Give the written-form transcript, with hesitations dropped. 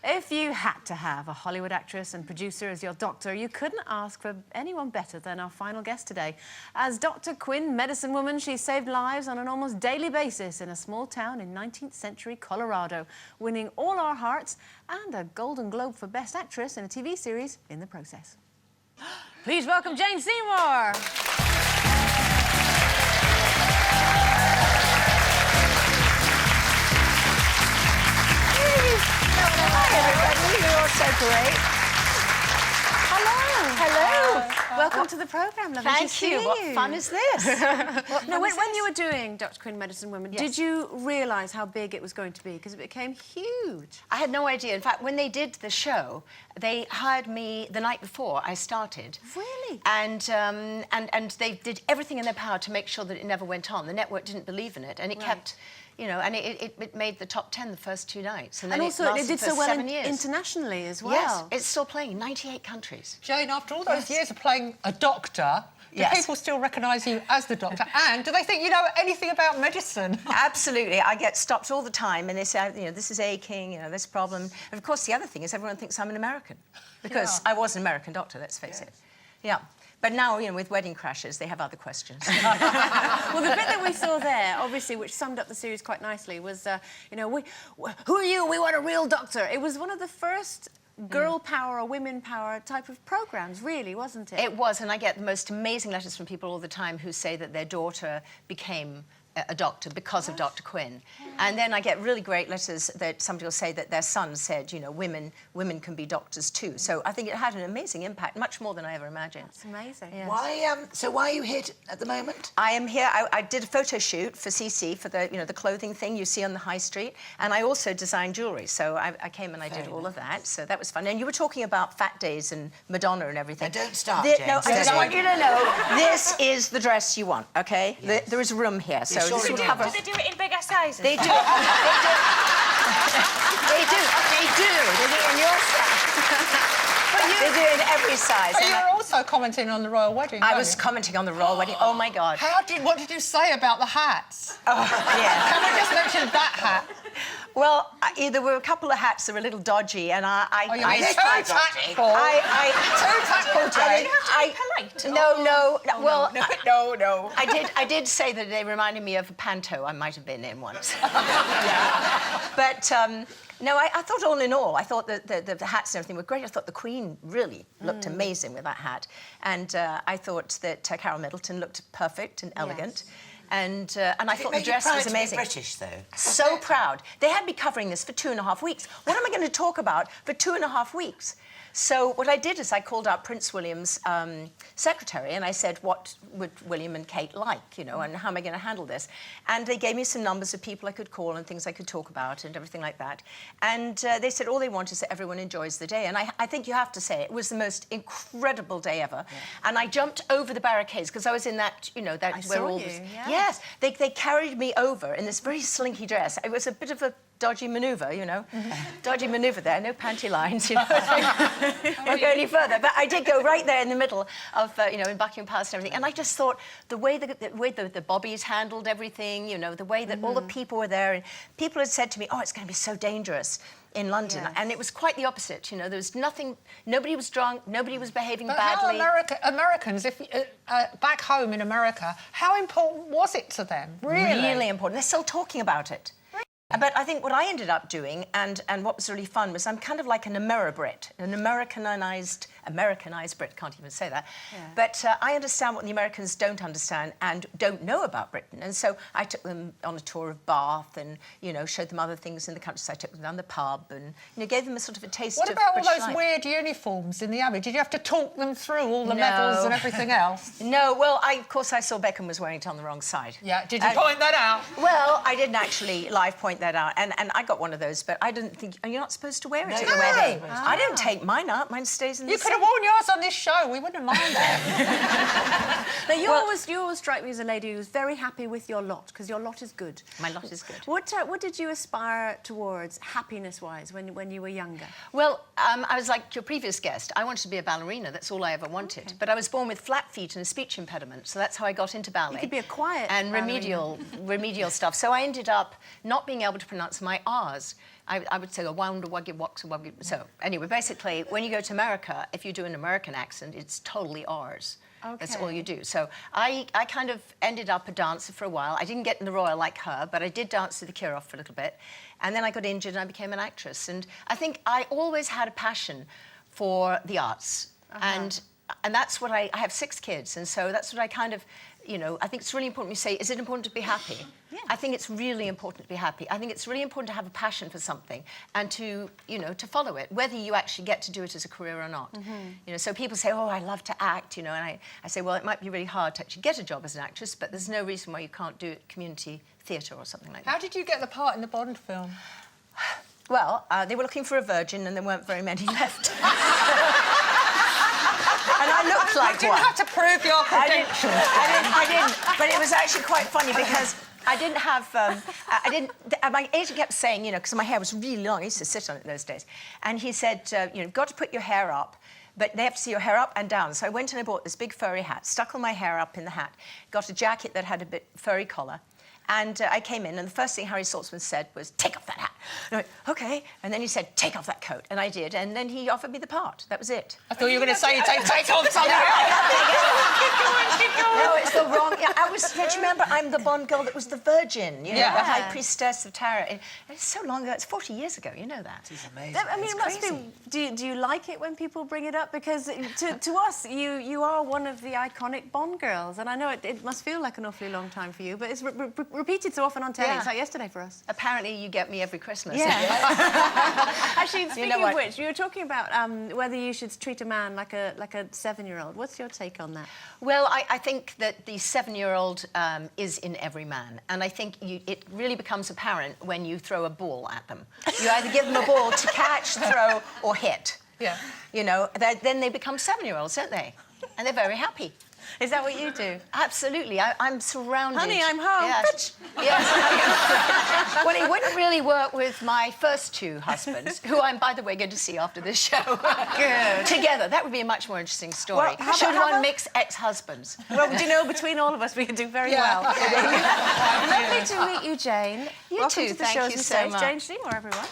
If you had to have a Hollywood actress and producer as your doctor, you couldn't ask for anyone better than our final guest today. As Dr. Quinn, medicine woman, she saved lives on an almost daily basis in a small town in 19th century Colorado, winning all our hearts and a Golden Globe for Best Actress in a TV series in the process. Please welcome Jane Seymour. So great. Hello. Hello. Welcome to the programme. Lovely to see you. Thank you. What fun is this? When you were doing Dr. Quinn, Medicine Woman, did you realise how big it was going to be? Because it became huge. I had no idea. In fact, when they did the show, they hired me the night before I started. Really? And they did everything in their power to make sure that it never went on. The network didn't believe in it, and it kept... You know, and it made the top 10 the first 2 nights. And then also it did so well 7 years. Internationally as well. Yes, it's still playing in 98 countries. Jane, after all those years of playing a doctor, do people still recognise you as the doctor? And do they think you know anything about medicine? Absolutely. I get stopped all the time and they say, you know, this is aching, you know, this problem. And of course, the other thing is everyone thinks I'm an American. Because I was an American doctor, let's face it. Yeah. But now, you know, with Wedding Crashers, they have other questions. Well, the bit that we saw there, obviously, which summed up the series quite nicely, was, you know, who are you? We want a real doctor. It was one of the first girl power or women power type of programmes, really, wasn't it? It was, and I get the most amazing letters from people all the time who say that their daughter became a doctor because of Dr. Quinn. And then I get really great letters that somebody will say that their son said, you know, women can be doctors too. So I think it had an amazing impact, much more than I ever imagined. That's amazing. Yes. Why are you here at the moment? I am here. I did a photo shoot for CC for the, you know, the clothing thing you see on the high street, and I also designed jewellery. So I came and I did all of that. So that was fun. And you were talking about Fat Days and Madonna and everything. Now, don't start, Jane. No, I just want you to know this is the dress you want. Okay? Yes. There is room here. So this will cover. Do they do it in bigger sizes? They do. They do. They do. They do it in your size. They do it in every size. But you were also commenting on the royal wedding. I was commenting on the royal wedding. Oh my God. What did you say about the hats? Oh, yeah. Can we just mention that hat? Well, there were a couple of hats that were a little dodgy, and I too tactful, Jane. polite. No. Well, No. I did say that they reminded me of a panto I might have been in once. But no, I thought all in all, I thought that the hats and everything were great. I thought the Queen really looked amazing with that hat, and I thought that Carol Middleton looked perfect and elegant. And I thought the dress was amazing. British, though. So proud. They had me covering this for 2.5 weeks. What am I going to talk about for 2.5 weeks? So what I did is I called up Prince William's secretary and I said, what would William and Kate like, you know, and how am I going to handle this? And they gave me some numbers of people I could call and things I could talk about and everything like that. And they said all they want is that everyone enjoys the day. And I think you have to say it was the most incredible day ever. Yeah. And I jumped over the barricades because I was in that, you know, that... I saw you, Yes. They carried me over in this very slinky dress. It was a bit of a dodgy manoeuvre, you know. Dodgy manoeuvre there, no panty lines, you know. Won't go any further. But I did go right there in the middle of, you know, in Buckingham Palace and everything. And I just thought the way the bobbies handled everything, you know, the way that all the people were there. And people had said to me, oh, it's going to be so dangerous in London. Yes. And it was quite the opposite, you know. There was nothing... Nobody was drunk, nobody was behaving badly. How Americans, back home in America, how important was it to them? Really important. They're still talking about it. But I think what I ended up doing, and what was really fun, was I'm kind of like an Ameribrit, an Americanized Brit, can't even say that. Yeah. But I understand what the Americans don't understand and don't know about Britain. And so I took them on a tour of Bath and, you know, showed them other things in the countryside. I took them down the pub and, you know, gave them a sort of a taste of What about all those life. weird uniforms in the Abbey? Did you have to talk them through all the medals and everything else? No, well, of course I saw Beckham was wearing it on the wrong side. Yeah, did you point that out? Well, I didn't actually live point that out, and I got one of those, but I didn't think... You're not supposed to wear it at the wedding. I didn't take mine out. Mine stays in the... You could have worn yours on this show. We wouldn't mind that. Now, you always strike me as a lady who's very happy with your lot, because your lot is good. My lot is good. What did you aspire towards, happiness-wise, when you were younger? Well, I was like your previous guest. I wanted to be a ballerina. That's all I ever wanted. Okay. But I was born with flat feet and a speech impediment, so that's how I got into ballet. You could be a quiet and remedial stuff. So I ended up not being able to pronounce my R's. I would say a wounder, wuggy, wox, wuggy. So anyway, basically, when you go to America, if you do an American accent, it's totally R's. That's all you do. So I kind of ended up a dancer for a while. I didn't get in the Royal like her, but I did dance to the Kirov for a little bit. And then I got injured and I became an actress. And I think I always had a passion for the arts. And that's what I have 6 kids. And so that's what I kind of, you know, I think it's really important. You say, is it important to be happy? Yeah. I think it's really important to be happy. I think it's really important to have a passion for something and to, you know, to follow it, whether you actually get to do it as a career or not. You know, so people say, oh, I love to act, you know, and I say, well, it might be really hard to actually get a job as an actress, but there's no reason why you can't do it community theatre or something like that. How did you get the part in the Bond film? Well, they were looking for a virgin and there weren't very many left. And I looked like You didn't have to prove your credentials. I didn't. But it was actually quite funny because I didn't have. My agent kept saying, you know, because my hair was really long. I used to sit on it those days, and he said, you know, got to put your hair up. But they have to see your hair up and down. So I went and I bought this big furry hat, stuck all my hair up in the hat, got a jacket that had a bit furry collar. And I came in, and the first thing Harry Saltzman said was, take off that hat. And I went, OK. And then he said, take off that coat. And I did. And then he offered me the part. That was it. I thought you were going to say take off something No, it's the wrong... Yeah, don't you remember, I'm the Bond girl that was the virgin, you know, the high priestess of Tarot. And it's so long ago. It's 40 years ago. You know that. It's amazing. I mean, it must be... Do you like it when people bring it up? Because to us, you are one of the iconic Bond girls. And I know it must feel like an awfully long time for you, but it's repeated so often on telly. It's like yesterday for us. Apparently, you get me every Christmas. Yeah. Actually, speaking know of what? which, you were talking about whether you should treat a man like a 7-year-old. What's your take on that? Well, I think that the 7-year-old is in every man. And I think it really becomes apparent when you throw a ball at them. You either give them a ball to catch, throw, or hit. Yeah. You know, then they become 7-year-olds, don't they? And they're very happy. Is that what you do? Absolutely. I'm surrounded. Honey, I'm home. Yes. Yes. Well, it wouldn't really work with my first 2 husbands, who I'm, by the way, going to see after this show. Good. Together. That would be a much more interesting story. Well, Should one mix ex-husbands? Well, do you know, between all of us, we can do very well. Lovely to meet you, Jane. You Welcome too. to the Thank shows you and so stage. much. Jane Seymour, everyone.